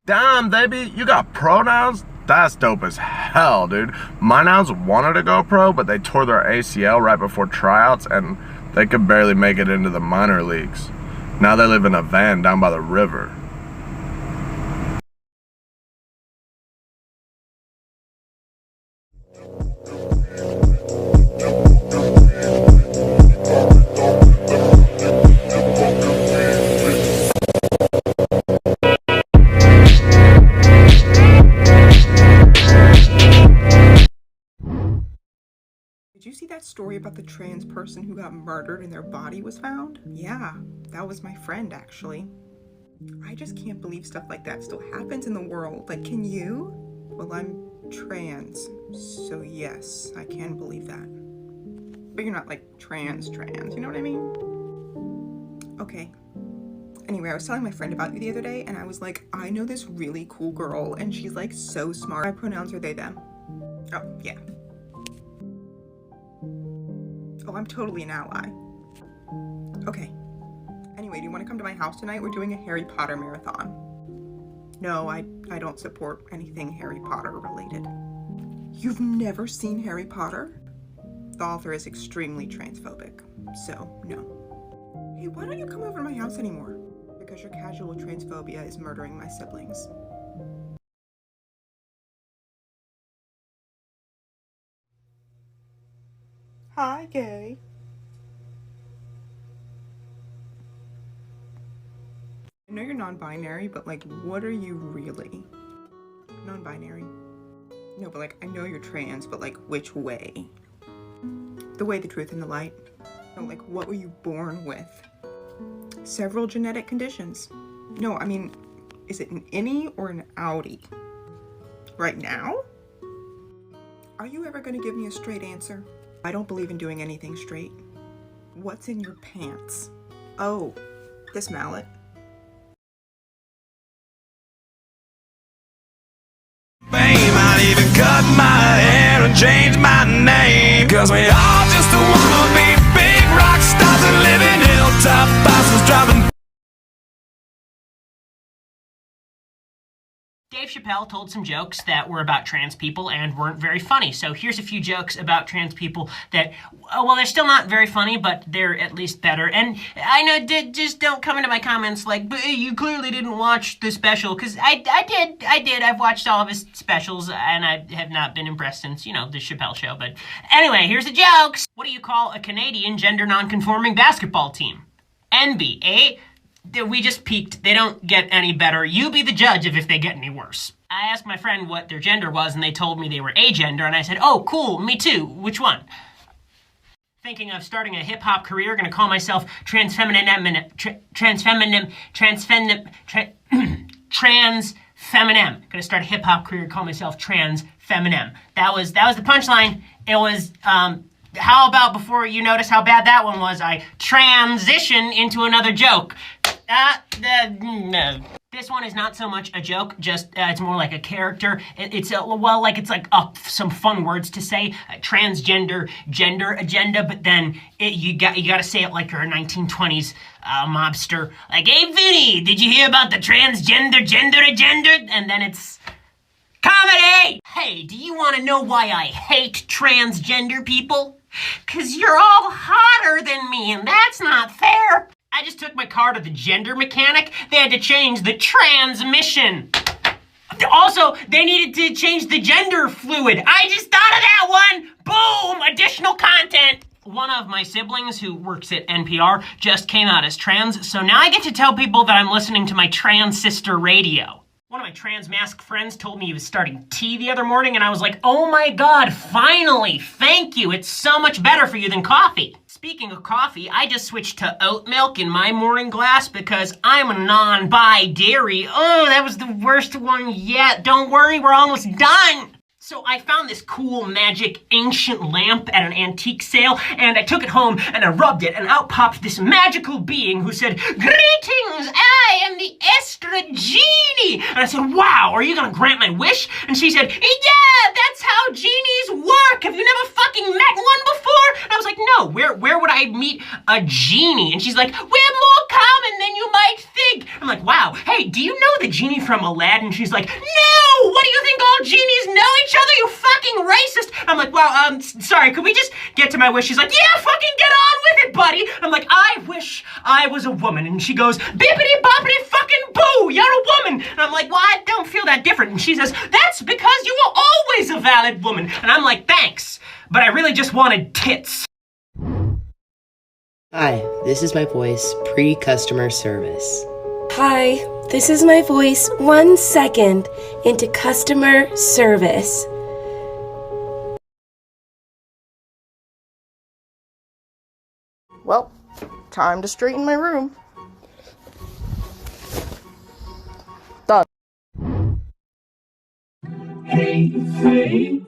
Damn, baby, you got pronouns? That's dope as hell, dude. My nouns wanted to go pro, but they tore their ACL right before tryouts, and they could barely make it into the minor leagues. Now they live in a van down by the river. Did you see that story about the trans person who got murdered and their body was found? Yeah, that was my friend, actually. I just can't believe stuff like that still happens in the world. Like, can you? Well, I'm trans, so yes, I can believe that. But you're not like trans, you know what I mean? Okay. Anyway, I was telling my friend about you the other day, and I was like, I know this really cool girl, and she's like so smart. My pronouns are they, them. Oh, yeah. Oh, I'm totally an ally. Okay. Anyway, do you want to come to my house tonight? We're doing a Harry Potter marathon. No, I don't support anything Harry Potter related. You've never seen Harry Potter? The author is extremely transphobic, so no. Hey, why don't you come over to my house anymore? Because your casual transphobia is murdering my siblings. Hi, gay. I know you're non-binary, but like, what are you really? Non-binary. No, but like, I know you're trans, but like, which way? The way, the truth, and the light. No, like, what were you born with? Several genetic conditions. No, I mean, is it an innie or an outie? Right now? Are you ever gonna give me a straight answer? I don't believe in doing anything straight. What's in your pants? Oh, this mallet. Might even cut my hair and change my name, 'cause we all just wanna be big rock stars and live in hilltop houses driving. Dave Chappelle told some jokes that were about trans people and weren't very funny. So here's a few jokes about trans people that, well, they're still not very funny, but they're at least better. And I know, just don't come into my comments like, but you clearly didn't watch the special, because I did. I've watched all of his specials, and I have not been impressed since, you know, the Chappelle show. But anyway, here's the jokes. What do you call a Canadian gender non-conforming basketball team? NBA. We just peaked. They don't get any better. You be the judge of if they get any worse. I asked my friend what their gender was, and they told me they were agender, and I said, oh, cool, me too. Which one? Thinking of starting a hip-hop career, gonna call myself transfeminem. Gonna start a hip-hop career, call myself transfeminem. That was the punchline. It was, how about before you notice how bad that one was, I transition into another joke. No. This one is not so much a joke, just it's more like a character. It's like some fun words to say, transgender, gender agenda, but then you gotta say it like you're a 1920s mobster. Like, hey Vinny, did you hear about the transgender gender agenda? And then it's comedy! Hey, do you want to know why I hate transgender people? 'Cause you're all hotter than me, and that's not fair. I just took my car to the gender mechanic. They had to change the transmission. Also, they needed to change the gender fluid. I just thought of that one. Boom, additional content. One of my siblings who works at NPR just came out as trans, so now I get to tell people that I'm listening to my trans sister radio. One of my trans mask friends told me he was starting tea the other morning, and I was like, oh my god, finally, thank you, it's so much better for you than coffee. Speaking of coffee, I just switched to oat milk in my morning glass because I'm a non-bi dairy. Oh, that was the worst one yet. Don't worry, we're almost done. So I found this cool, magic, ancient lamp at an antique sale, and I took it home, and I rubbed it, and out popped this magical being who said, greetings, I am the Estra Genie! And I said, wow, are you gonna grant my wish? And she said, yeah, that's how genies work! Have you never fucked fucking met one before? And I was like, no, where would I meet a genie? And she's like, we're more common than you might think. I'm like, wow, hey, do you know the genie from Aladdin? And she's like, no, what do you think all genies know each other, you fucking racist? I'm like, well, sorry, could we just get to my wish? She's like, yeah, fucking get on with it, buddy. I'm like, I wish I was a woman. And she goes, bippity boppity fucking boo, you're a woman. And I'm like, well, I don't feel that different. And she says, that's because you were always a valid woman. And I'm like, thanks, but I really just wanted tits. Hi, this is my voice pre-customer service. Hi, this is my voice 1 second into customer service. Well, time to straighten my room. Done. Hey,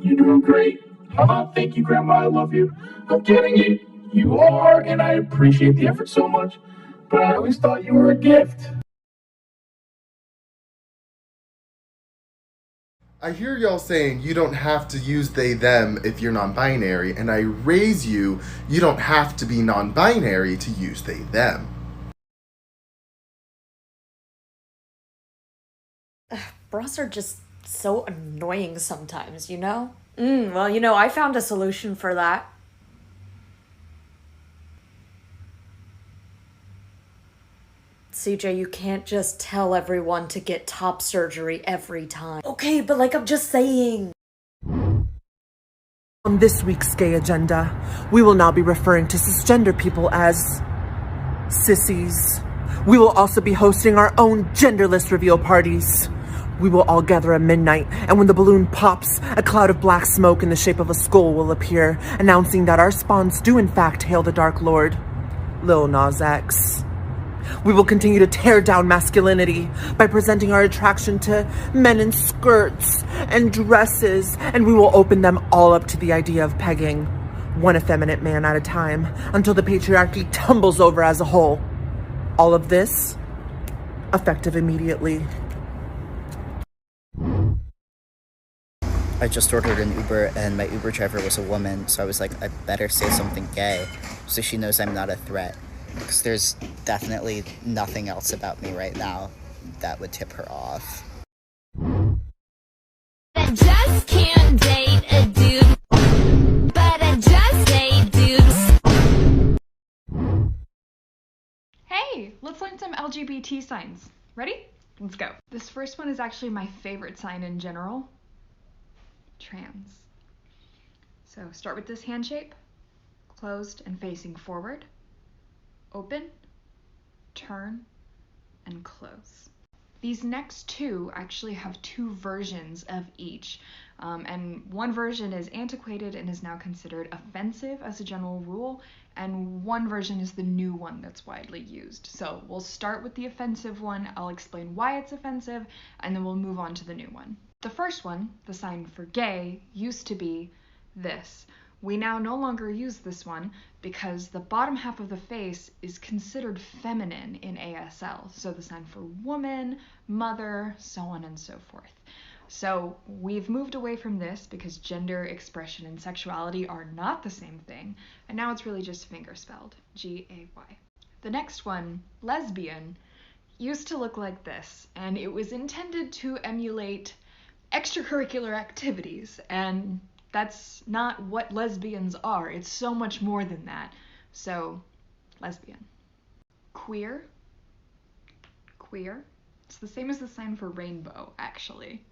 you're doing great. Thank you, Grandma, I love you. I'm kidding you. You are, and I appreciate the effort so much, but I always thought you were a gift. I hear y'all saying you don't have to use they, them if you're non-binary, and I raise you don't have to be non-binary to use they, them. Bras are just so annoying sometimes, you know? Well, I found a solution for that. CJ, you can't just tell everyone to get top surgery every time. Okay, but I'm just saying. On this week's gay agenda, we will now be referring to cisgender people as sissies. We will also be hosting our own genderless reveal parties. We will all gather at midnight, and when the balloon pops, a cloud of black smoke in the shape of a skull will appear, announcing that our spawns do in fact hail the Dark Lord, Lil Nas X. We will continue to tear down masculinity by presenting our attraction to men in skirts and dresses, and we will open them all up to the idea of pegging, one effeminate man at a time, until the patriarchy tumbles over as a whole. All of this, effective immediately. I just ordered an Uber and my Uber driver was a woman, so I was like, I better say something gay so she knows I'm not a threat. Because there's definitely nothing else about me right now that would tip her off. I just can't date a dude, but I just date dudes. Hey, let's learn some LGBT signs. Ready? Let's go. This first one is actually my favorite sign in general. Trans. So start with this hand shape, closed and facing forward. Open, turn, and close. These next two actually have two versions of each, and one version is antiquated and is now considered offensive as a general rule, and one version is the new one that's widely used. So we'll start with the offensive one, I'll explain why it's offensive, and then we'll move on to the new one. The first one, the sign for gay, used to be this. We now no longer use this one because the bottom half of the face is considered feminine in ASL. So the sign for woman, mother, so on and so forth. So we've moved away from this because gender expression and sexuality are not the same thing. And now it's really just fingerspelled, G-A-Y. The next one, lesbian, used to look like this. And it was intended to emulate extracurricular activities, and that's not what lesbians are. It's so much more than that. So, lesbian. Queer. Queer. It's the same as the sign for rainbow, actually.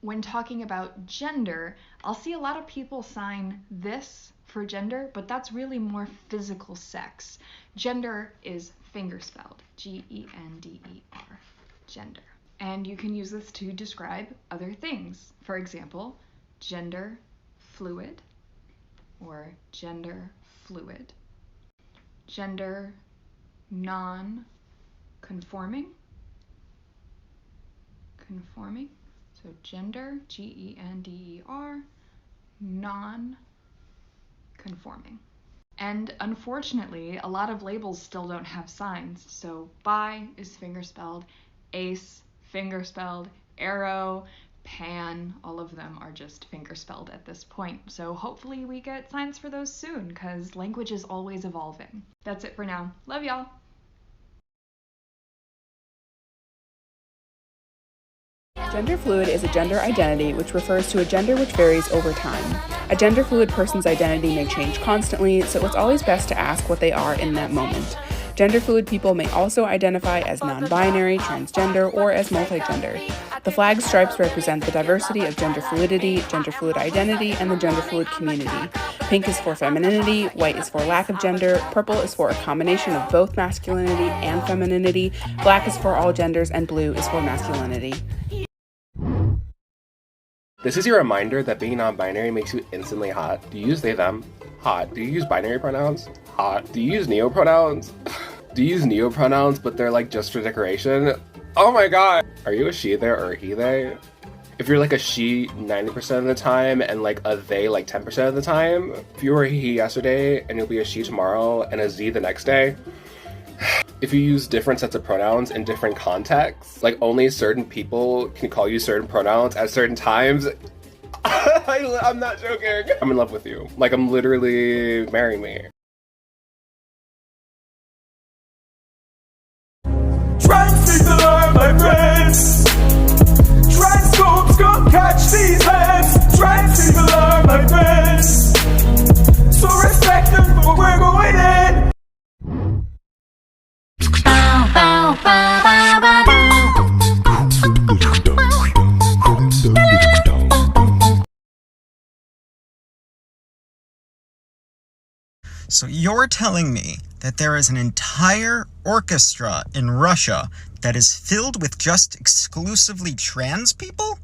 When talking about gender, I'll see a lot of people sign this for gender, but that's really more physical sex. Gender is fingerspelled, G-E-N-D-E-R, gender. And you can use this to describe other things. For example, gender fluid or gender fluid. Gender non-conforming. Conforming. So gender, G-E-N-D-E-R, non-conforming. And unfortunately, a lot of labels still don't have signs. So bi is fingerspelled, ace fingerspelled, arrow, pan, all of them are just fingerspelled at this point. So hopefully we get signs for those soon, because language is always evolving. That's it for now. Love y'all. Gender fluid is a gender identity which refers to a gender which varies over time. A gender fluid person's identity may change constantly, so it's always best to ask what they are in that moment. Gender fluid people may also identify as non-binary, transgender, or as multigender. The flag's stripes represent the diversity of gender fluidity, gender fluid identity, and the gender fluid community. Pink is for femininity, white is for lack of gender, purple is for a combination of both masculinity and femininity, black is for all genders, and blue is for masculinity. This is your reminder that being non-binary makes you instantly hot. Do you use they, them? Hot. Do you use binary pronouns? Hot. Do you use neo-pronouns? Do you use neo-pronouns, but they're like just for decoration? Oh my god! Are you a she there or a he they? If you're like a she 90% of the time and like a they like 10% of the time, if you were a he yesterday and you'll be a she tomorrow and a z the next day, if you use different sets of pronouns in different contexts, like only certain people can call you certain pronouns at certain times, I'm not joking. I'm in love with you. Like, I'm literally, marry me. Trans people are my friends. Transphobes come catch these hands. Trans people are my friends. So respect them for we're going in. So you're telling me that there is an entire orchestra in Russia that is filled with just exclusively trans people?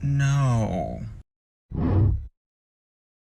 No.